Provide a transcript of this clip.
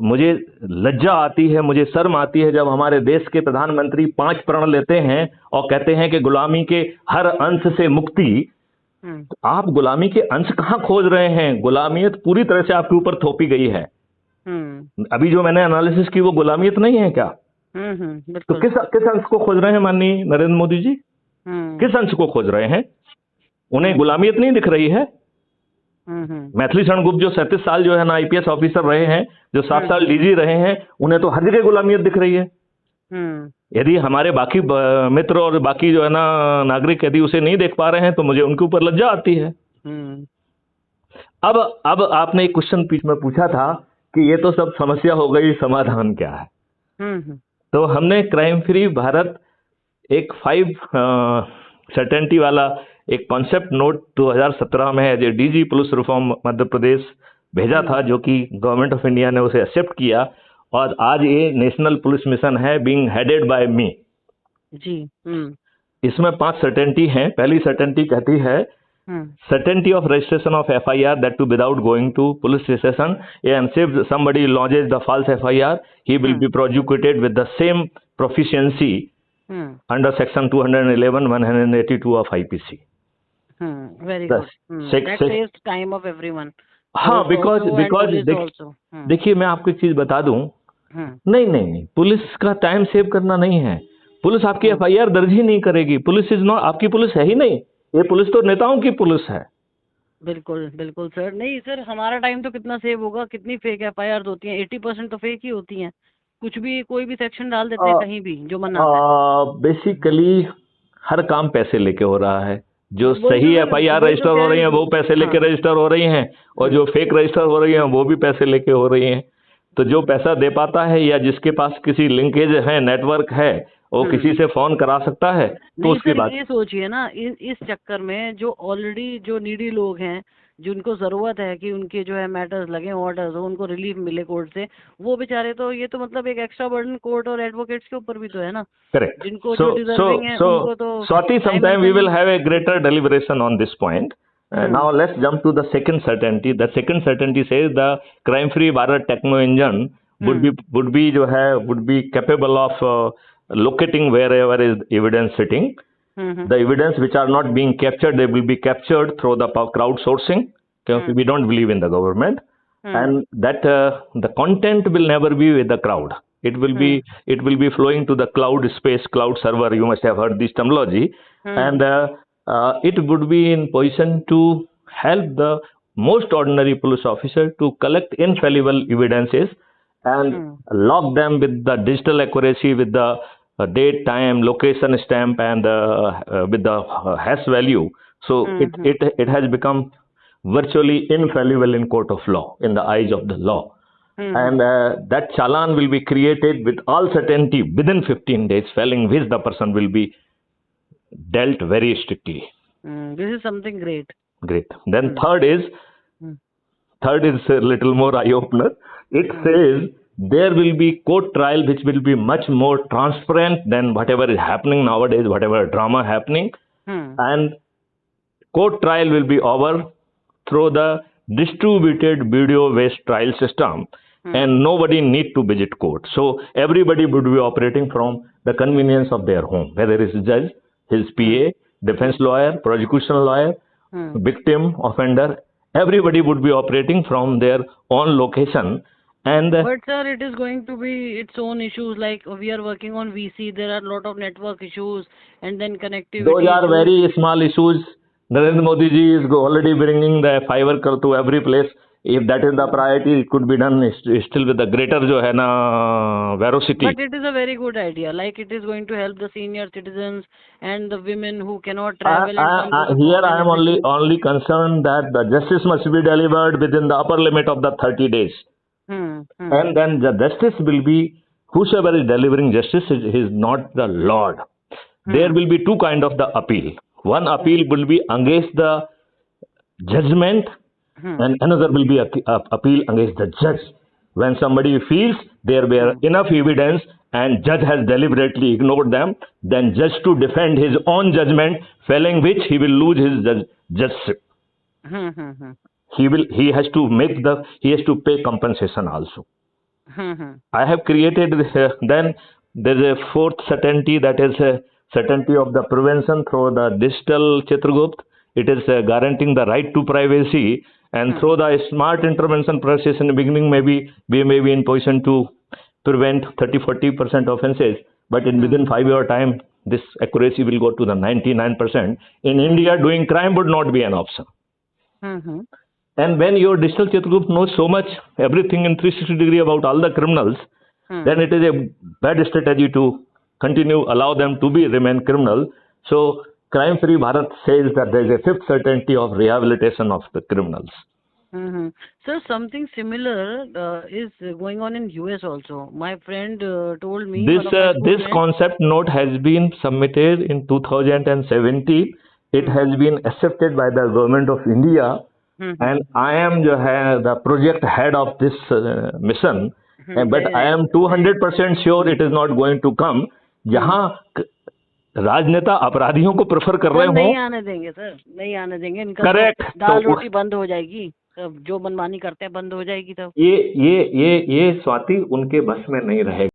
मुझे लज्जा आती है, मुझे शर्म आती है जब हमारे देश के प्रधानमंत्री 5 प्रण लेते हैं और कहते हैं कि गुलामी के हर अंश से मुक्ति। तो आप गुलामी के अंश कहाँ खोज रहे हैं? गुलामियत पूरी तरह से आपके ऊपर थोपी गई है। अभी जो मैंने एनालिसिस की वो गुलामियत नहीं है क्या? तो किस अंश को खोज रहे हैं माननीय नरेंद्र मोदी जी? किस अंश को खोज रहे हैं? उन्हें गुलामियत नहीं दिख रही है? मैथिली शरण गुप्ता जो 37 साल जो है ना आईपीएस ऑफिसर रहे हैं, जो 7 साल डीजी रहे हैं, उन्हें तो हर जगह गुलामियत दिख रही है। यदि हमारे बाकी मित्र और बाकी जो है ना नागरिक यदि उसे नहीं देख पा रहे हैं तो मुझे उनके ऊपर लज्जा आती है। अब आपने एक क्वेश्चन बीच में पूछा था कि ये तो सब समस्या हो गई, समाधान क्या है? तो हमने क्राइम फ्री भारत एक 5 सर्टेनिटी वाला एक कॉन्सेप्ट नोट 2017 में as a DG police reform Madhya Pradesh भेजा था, जो कि गवर्नमेंट ऑफ इंडिया ने उसे एक्सेप्ट किया और आज ये नेशनल पुलिस मिशन है, बीइंग हेडेड बाय मी जी। इसमें 5 सर्टेनिटी हैं। पहली सर्टेनिटी कहती है certainty of registration of FIR, that too without going to police station, and if somebody lodges the false FIR, he will be prosecuted with the same proficiency under section 211 182 of IPC. Very good. That saves time of everyone. हाँ, because देखिए मैं आपको एक चीज बता दूं, नहीं, police का टाइम सेव करना नहीं है। पुलिस आपकी FIR दर्ज ही नहीं करेगी। पुलिस इज नॉट, आपकी पुलिस है ही नहीं। ये पुलिस तो नेताओं की पुलिस है। बिल्कुल बिल्कुल सर। नहीं सर, हमारा टाइम तो कितना सेव होगा? कितनी फेक FIR होती हैं? 80% तो फेक ही होती हैं। कुछ भी कोई भी सेक्शन डाल देते हैं कहीं भी जो मना है। बेसिकली हर काम पैसे लेके हो रहा है। जो सही FIR रजिस्टर हो रही है वो पैसे लेके रजिस्टर हो रही हैं, और जो फेक रजिस्टर हो रही हैं वो भी पैसे लेके हो रही हैं। तो जो पैसा दे पाता है या जिसके पास किसी लिंकेज है, नेटवर्क है, वो किसी से फोन करा सकता है, तो उसकी बात। ये सोचिए ना, इस चक्कर में जो ऑलरेडी जो नीडी लोग हैं, जिनको जरूरत है कि उनके जो है मैटर्स लगे, ऑर्डर्स हो, उनको रिलीफ मिले कोर्ट से, वो बेचारे तो ये तो मतलब एक एक्स्ट्रा बर्डन कोर्ट और एडवोकेट्स के ऊपर भी तो है ना। करेक्ट। जिनको जो डिजर्विंग है उनको तो Swati, sometime we will have a greater deliberation on this point. Now let's jump to the second certainty. The second certainty says the crime-free Bharat techno engine would be capable of locating wherever is evidence sitting. The evidence which are not being captured, they will be captured through the crowdsourcing, because we don't believe in the government, and that the content will never be with the crowd. It will be flowing to the cloud space, cloud server. You must have heard this terminology, and it would be in position to help the most ordinary police officer to collect infallible evidences and log them with the digital accuracy, with the date, time, location stamp, and with the hash value. So it has become virtually infallible in court of law, in the eyes of the law. And that challan will be created with all certainty within 15 days, failing which the person will be dealt very strictly. This is something great. Then third is a little more eye-opener. It says there will be court trial which will be much more transparent than whatever is happening nowadays, whatever drama happening. And court trial will be over through the distributed video-based trial system, and nobody need to visit court. So everybody would be operating from the convenience of their home, whether it's judge, his PA, defense lawyer, prosecution lawyer, victim, offender. Everybody would be operating from their own location. But sir, it is going to be its own issues. Like we are working on VC, there are a lot of network issues, and then connectivity. Those are very small issues. Narendra Modi ji is already bringing the fiber to every place. If that is the priority, it could be done still with the greater जो है ना veracity. But it is a very good idea. Like it is going to help the senior citizens and the women who cannot travel. Here I am only concerned that the justice must be delivered within the upper limit of the 30 days. And then the justice will be, whosoever is delivering justice is not the Lord. There will be two kind of the appeal. One appeal will be against the judgment, and another will be appeal against the judge. When somebody feels there were enough evidence and judge has deliberately ignored them, then judge to defend his own judgment, failing which he will lose his judgeship. He has to pay compensation also. I have created then there is a fourth certainty, that is a certainty of the prevention through the digital Chitragupt. It is guaranteeing the right to privacy, and through the smart intervention process in the beginning, maybe we may be in position to prevent 30-40% offenses, but in within 5 year time, this accuracy will go to the 99%. In India, doing crime would not be an option. And when your digital Chitragupt knows so much, everything in 360 degree about all the criminals, then it is a bad strategy to continue, allow them to be remain criminal. So Crime Free Bharat says that there is a fifth certainty of rehabilitation of the criminals. Sir, something similar is going on in US also. My friend told me This concept note has been submitted in 2017. It has been accepted by the government of India, and I am the project head of this mission. But I am 200% sure it is not going to come. जहाँ राजनेता अपराधियों को prefer कर रहे हो, नहीं आने देंगे सर, नहीं आने देंगे इनका। करेक्ट, दाल रोटी बंद हो जाएगी, जो मनमानी करते हैं बंद हो जाएगी। तब ये स्वाति उनके बस में नहीं रहेगा।